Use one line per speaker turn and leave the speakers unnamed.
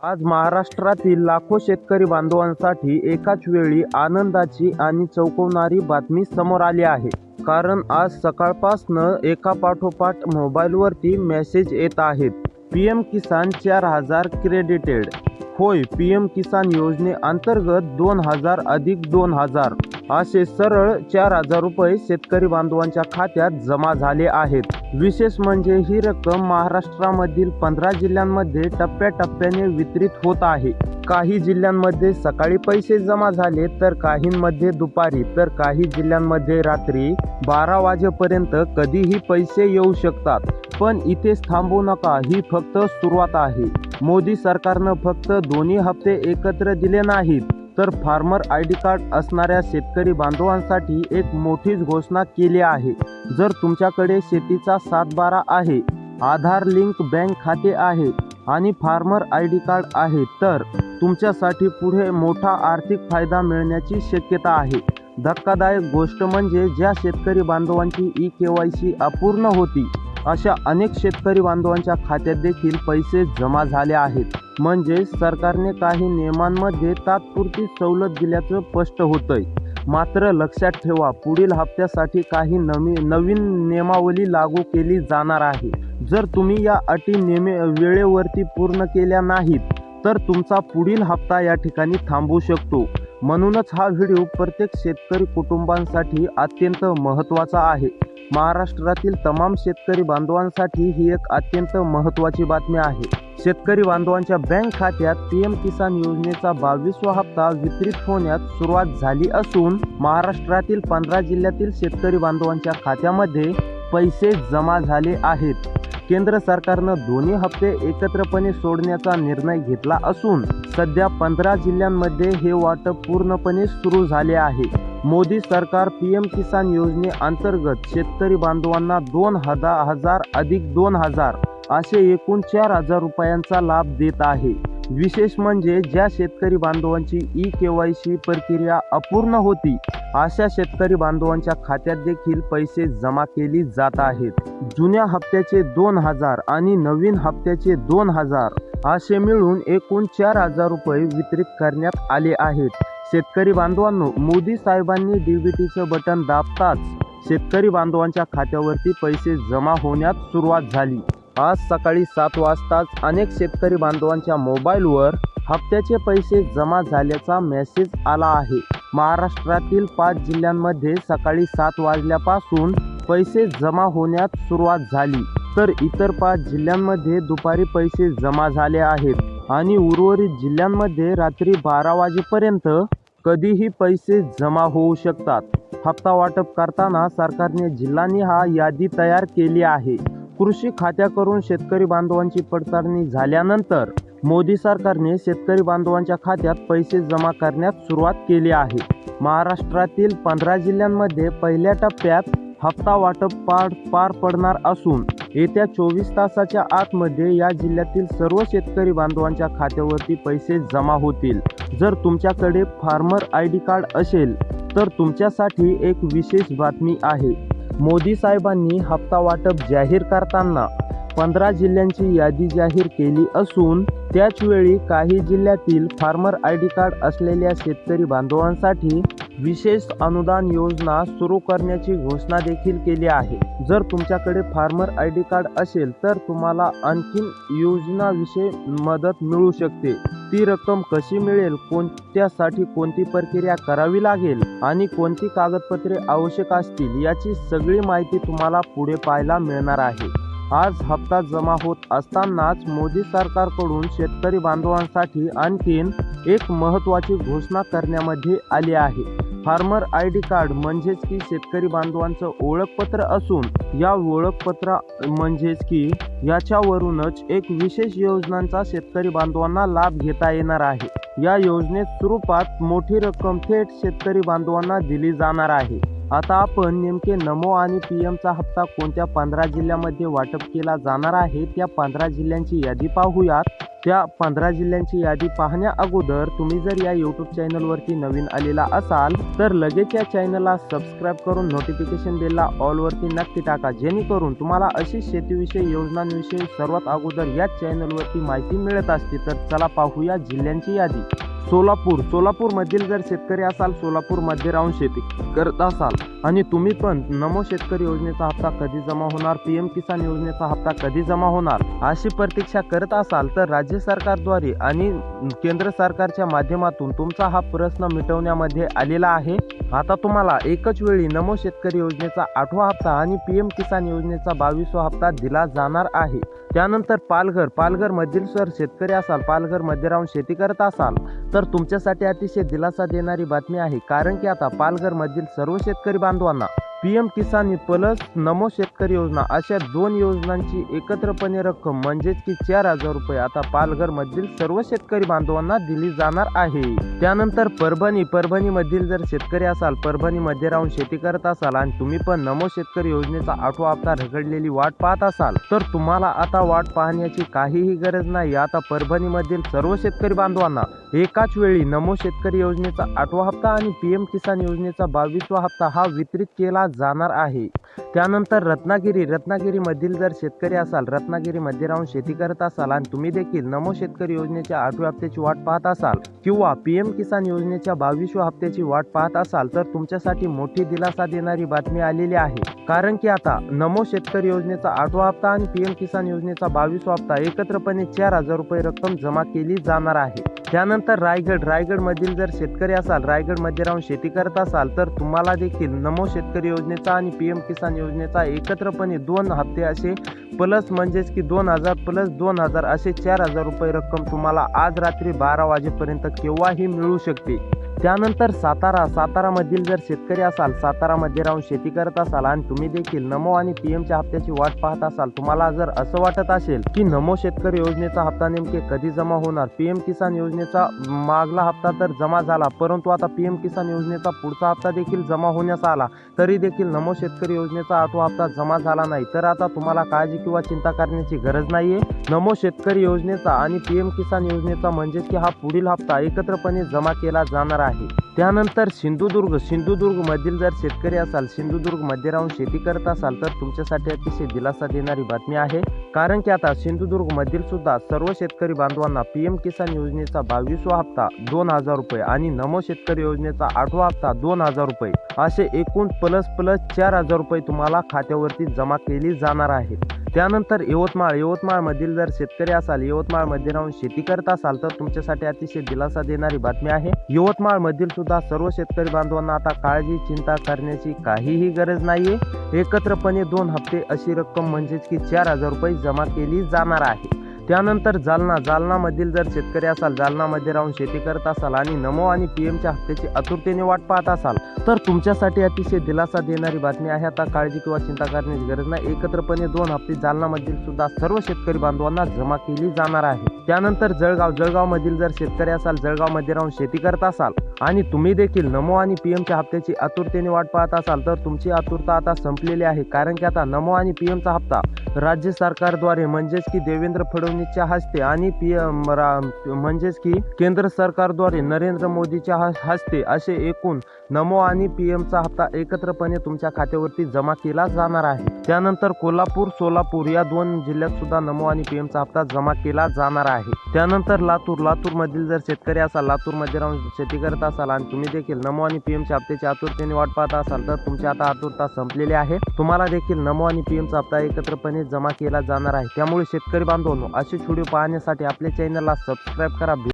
आज महाराष्ट्रातील लाखो शेतकरी बांधवांसाठी एकाच वेळी आनंदाची आणि चौकवणारी बातमी समोर आली आहे. कारण आज सकाळपासनं एकापाठोपाठ मोबाईलवरती मेसेज येत आहेत. PM किसान 4000 क्रेडिटेड. होय, PM किसान योजनेअंतर्गत 2000 अधिक 2000 असे सरळ 4000 रुपये शेतकरी बांधवांच्या खात्यात जमा झाले आहेत. विशेष म्हणजे ही रक्कम महाराष्ट्रामधील 15 जिल्ह्यांमध्ये टप्प्याटप्प्याने वितरित होत आहे. काही जिल्ह्यांमध्ये सकाळी पैसे जमा झाले, तर काहींमध्ये दुपारी, तर काही जिल्ह्यांमध्ये रात्री 12 वाजेपर्यंत कधीही पैसे येऊ शकतात. पण इथेच थांबू नका, ही फक्त सुरुवात आहे. मोदी सरकारनं फक्त दोन्ही हप्ते एकत्र दिले नाहीत, तर फार्मर ID कार्ड असणाऱ्या शेतकरी बांधवांसाठी एक मोठीच घोषणा केली आहे. जर तुमच्याकडे शेतीचा 7/12 आहे, आधार लिंक बँक खाते आहे आणि फार्मर ID कार्ड आहे, तर तुमच्यासाठी पुढे मोठा आर्थिक फायदा मिळण्याची शक्यता आहे. धक्कादायक गोष्ट म्हणजे ज्या शेतकरी बांधवांची eKYC अपूर्ण होती, अशा अनेक शेतकरी बांधवांच्या खात्यात देखील पैसे जमा झाले आहेत. म्हणजे सरकारने काही नियमांमध्ये तात्पुरती सवलत दिल्याचं स्पष्ट होतंय. मात्र लक्षात ठेवा, पुढील हप्त्यासाठी काही नवीन नियमावली लागू केली जाणार आहे. जर तुम्ही या अटी वेळेवरती पूर्ण केल्या नाहीत, तर तुमचा पुढील हप्ता या ठिकाणी थांबू शकतो. म्हणूनच हा व्हिडिओ प्रत्येक शेतकरी कुटुंबांसाठी अत्यंत महत्त्वाचा आहे. महाराष्ट्रातील तमाम शेतकरी बांधवांसाठी ही एक अत्यंत महत्त्वाची बातमी आहे. शेतकरी बांधवांच्या बँक खात्यात PM किसान योजनेचा 22वा हप्ता वितरित होण्यास सुरुवात झाली असून महाराष्ट्रातील 15 जिल्ह्यातील शेतकरी बांधवांच्या खात्यामध्ये पैसे जमा झाले आहेत. केंद्र सरकारनं दोन्ही हप्ते एकत्रपणे सोडण्याचा निर्णय घेतला असून सध्या 15 जिल्ह्यांमध्ये हे वाटप पूर्णपणे सुरू झाले आहे. मोदी सरकार PM किसान योजनेअंतर्गत शेतकरी बांधवांना 2000 अधिक 2000 असे एकूण 4000 रुपयांचा लाभ देत आहे. विशेष म्हणजे ज्या शेतकरी बांधवांची eKYC प्रक्रिया अपूर्ण होती, अशा शेतकरी बांधवांच्या खात्यात देखील पैसे जमा केली जात आहेत. जुन्या हप्त्याचे 2000 आणि नवीन हप्त्याचे 2000 असे मिळून एकूण 4000 रुपये वितरित करण्यात आले आहेत. शेतकरी बांधवांनो, मोदी साहेबांनी DBTचं बटन दाबताच शेतकरी बांधवांच्या खात्यावरती पैसे जमा होण्यास सुरुवात झाली. आज सकाळी 7 वाजताच अनेक शेतकरी बांधवांच्या मोबाईलवर हप्त्याचे पैसे जमा झाल्याचा मेसेज आला आहे. महाराष्ट्रातील 5 जिल्ह्यांमध्ये सकाळी 7 वाजल्यापासून पैसे जमा होण्यास सुरुवात झाली, तर इतर 5 जिल्ह्यांमध्ये दुपारी पैसे जमा झाले आहेत आणि उर्वरित जिल्ह्यांमध्ये रात्री 12 वाजेपर्यंत कधीही पैसे जमा होऊ शकतात. हप्ता वाटप करताना सरकारने जिल्हानिहाय यादी तयार केली आहे. कृषी खात्याकडून शेतकरी बांधवांची पडताळणी झाल्यानंतर मोदी सरकारने शेतकरी बांधवांच्या खात्यात पैसे जमा करण्यास सुरुवात केली आहे. महाराष्ट्रातील 15 जिल्ह्यांमध्ये पहिल्या टप्प्यात हप्ता वाटप पार पडणार असून येत्या 24 तासाच्या आतमध्ये या जिल्ह्यातील सर्व शेतकरी बांधवांच्या खात्यावरती पैसे जमा होतील. जर तुमच्याकडे फार्मर ID कार्ड असेल, तर तुमच्यासाठी एक विशेष बातमी आहे. मोदी साहेबांनी हप्ता वाटप जाहीर करताना 15 जिल्ह्यांची यादी जाहीर केली असून त्याचवेळी काही जिल्ह्यातील फार्मर ID कार्ड असलेल्या शेतकरी बांधवांसाठी विशेष अनुदान योजना सुरू करण्याची घोषणा देखील केली आहे. जर तुमच्याकडे फार्मर ID कार्ड असेल, तर तुम्हाला आणखीन योजनाविषयी मदत मिळू शकते. ती रक्कम कशी मिळेल, कोणत्यासाठी कोणती प्रक्रिया करावी लागेल आणि कोणती कागदपत्रे आवश्यक असतील, याची सगळी माहिती तुम्हाला पुढे पाहायला मिळणार आहे. आज हप्ता जमा होत असतानाच मोदी सरकारकडून शेतकरी बांधवांसाठी आणखीन एक महत्त्वाची घोषणा करण्यामध्ये आली आहे. फार्मर ID कार्ड म्हणजेच की शेतकरी बांधवांचं ओळखपत्र असून या ओळखपत्र म्हणजेच की याच्यावरूनच एक विशेष योजनांचा शेतकरी बांधवांना लाभ घेता येणार आहे. या योजनेत स्वरूपात मोठी रक्कम थेट शेतकरी बांधवांना दिली जाणार आहे. आता आपण नेमके नमो आणि PMचा हप्ता कोणत्या 15 जिल्ह्यामध्ये वाटप केला जाणार आहे, त्या 15 जिल्ह्यांची यादी पाहूयात. त्या 15 जिल्ह्यांची यादी पाहण्या अगोदर तुम्ही जर या यूट्यूब चॅनलवरती नवीन आलेला असाल तर लगेच या चॅनलला सबस्क्राईब करून नोटिफिकेशन बेलला ऑलवरती नक्की टाका, जेणेकरून तुम्हाला अशी शेतीविषयी योजनांविषयी सर्वात अगोदर या चॅनलवरती माहिती मिळत असते। तर चला पाहूया जिल्ह्यांची यादी। सोलापूरमधील जर शेतकरी असाल, सोलापूरमध्ये राहून शेती करत असाल आणि तुम्ही पण नमो शेतकरी योजनेचा हप्ता कधी जमा होणार, पीएम किसान योजनेचा हप्ता कधी जमा होणार अशी प्रतीक्षा करत असाल तर राज्य सरकारद्वारे आणि केंद्र सरकारच्या माध्यमातून तुमचा हा प्रश्न मिटवण्यामध्ये आलेला आहे। आता तुम्हाला एकच वेळी नमो शेतकरी योजनेचा 8वा हप्ता आणि पीएम किसान योजनेचा 22वा हप्ता दिला जाणार आहे। त्यानंतर पालघरमधील जर शेतकरी असाल, पालघरमध्ये राहून शेती करत असाल तर तुमच्यासाठी अतिशय दिलासा देणारी बातमी आहे, कारण की आता पालघरमधील सर्व शेतकरी बांधवांना पीएम किसान प्लस नमो शेतकरी योजना अशा 2 योजनांची एकत्रपणे रक्कम म्हणजेच की 4,000 रुपये आता पालघरमधील सर्व शेतकरी बांधवांना दिली जाणार आहे। त्यानंतर परभणीमधील जर शेतकरी असाल, परभणीमध्ये राहून शेती करत असाल आणि तुम्ही पण नमो शेतकरी योजनेचा 8वा हप्ता रखडलेली वाट पाहत असाल तर तुम्हाला आता वाट पाहण्याची काहीही गरज नाही। आता परभणीमधील सर्व शेतकरी बांधवांना एकाच वेळी नमो शेतकरी योजनेचा 8वा हप्ता आणि पीएम किसान योजनेचा 22वा हप्ता हा वितरित केला जाणार आहे। त्यानंतर रत्नागिरीमधील जर शेतकरी असाल, रत्नागिरीमध्ये राहून शेती करत असाल आणि तुम्ही देखील नमो शेतकरी योजनेच्या 8व्या हप्त्याची वाट पाहत असाल किंवा पीएम किसान योजनेच्या 22व्या हप्त्याची वाट पाहत असाल तर तुमच्यासाठी मोठी दिलासा देणारी बातमी आलेली आहे, कारण की आता नमो शेतकरी योजनेचा 8वा हप्ता आणि पीएम किसान योजनेचा 22वा हप्ता एकत्रपणे 4,000 रुपये रक्कम जमा केली जाणार आहे। त्यानंतर रायगडमधील जर शेतकरी असाल, रायगडमध्ये राहून शेती करत असाल तर तुम्हाला देखील नमो शेतकरी योजनेचा आणि पीएम किसान योजनेचा एकत्रपणे 2 हप्ते असे प्लस म्हणजेच की 2,000 प्लस 2,000 असे 4,000 रुपये रक्कम तुम्हाला आज रात्री 12 वाजेपर्यंत केव्हाही मिळू शकते। त्यानंतर सातारामधील जर शेतकरी असाल, सातारामध्ये राहून शेती करत असाल आणि तुम्ही देखील नमो आणि पीएमच्या हप्त्याची वाट पाहत असाल, तुम्हाला जर असं वाटत असेल की नमो शेतकरी योजनेचा हप्ता नेमके कधी जमा होणार, पीएम किसान योजनेचा मागला हप्ता तर जमा झाला परंतु आता पीएम किसान योजनेचा पुढचा हप्ता देखील जमा होण्यास आला तरी देखील नमो शेतकरी योजनेचा 8वा हप्ता जमा झाला नाही, तर आता तुम्हाला काळजी किंवा चिंता करण्याची गरज नाहीये। नमो शेतकरी योजनेचा आणि पीएम किसान योजनेचा म्हणजेच की हा पुढील हप्ता एकत्रपणे जमा केला जाणार आहे। त्यानंतर सिंधुदुर्गमधील जर शेतकरी असाल, सिंधुदुर्गमध्ये राहून शेती करत असाल तर तुमच्यासाठी अतिशय दिलासा देणारी बातमी आहे, कारण की आता सिंधुदुर्गमधील सुद्धा सर्व शेतकरी बांधवांना पीएम किसान योजनेचा 22वा हप्ता 2,000 रुपये आणि नमो शेतकरी योजनेचा 8वा हप्ता 2,000 रुपये असे एकूण प्लस 4,000 रुपये तुम्हाला खात्यावरती जमा केली जाणार आहेत। त्यानंतर यवतमाळमधील जर शेतकरी असाल, यवतमाळमध्ये राहून शेती करत असाल तर तुमच्यासाठी अतिशय दिलासा देणारी बातमी आहे। यवतमाळमधील सुद्धा सर्व शेतकरी बांधवांना आता काळजी चिंता करण्याची काहीही गरज नाहीये, एकत्रपणे 2 हप्ते अशी रक्कम म्हणजेच की 4,000 रुपये जमा केली जाणार आहे। त्यानंतर जालनामधील जर शेतकरी असाल, जालनामध्ये राहून शेती करत असाल आणि नमो आणि पीएमच्या हप्त्याची आतुरतेने वाट पाहत असाल तर तुमच्यासाठी अतिशय दिलासा देणारी बातमी आहे। आता काळजी किंवा चिंता करण्याची गरज नाही, एकत्रपणे 2 हप्ते जालनामधील सुद्धा सर्व शेतकरी बांधवांना जमा केली जाणार आहे। त्यानंतर जळगावमधील जर शेतकरी असाल, जळगावमध्ये राहून शेती करत असाल आणि तुम्ही देखील नमो आणि पीएमच्या हप्त्याची आतुरतेने वाट पाहत असाल तर तुमची आतुरता आता संपलेली आहे, कारण की आता नमो आणि पीएमचा हप्ता राज्य सरकारद्वारे म्हणजेच की देवेंद्र फडणवीसच्या हस्ते आणि म्हणजेच की केंद्र सरकारद्वारे नरेंद्र मोदीच्या हस्ते असे एकूण नमो आणि पीएमचा हप्ता एकत्रपणे तुमच्या खात्यावरती जमा केला जाणार आहे। त्यानंतर कोल्हापूर, सोलापूर या 2 जिल्ह्यात सुद्धा नमो आणि पीएमचा हप्ता जमा केला जाणार आहे। त्यानंतर लातूरमधील जर शेतकरी असाल, लातूरमध्ये राहून शेती करत असाल आणि तुम्ही देखील नमो आणि पीएमच्या हप्त्याची आतुरतेने वाट पाहत असाल तर तुमची आता आतुरता संपलेली आहे, तुम्हाला देखील नमो आणि पीएमचा हप्ता एकत्रपणे जमा केला जाणार आहे। त्यामुळे शेतकरी बांधवांनो, असे व्हिडिओ पाहण्यासाठी आपल्या चॅनलला सबस्क्राईब करा।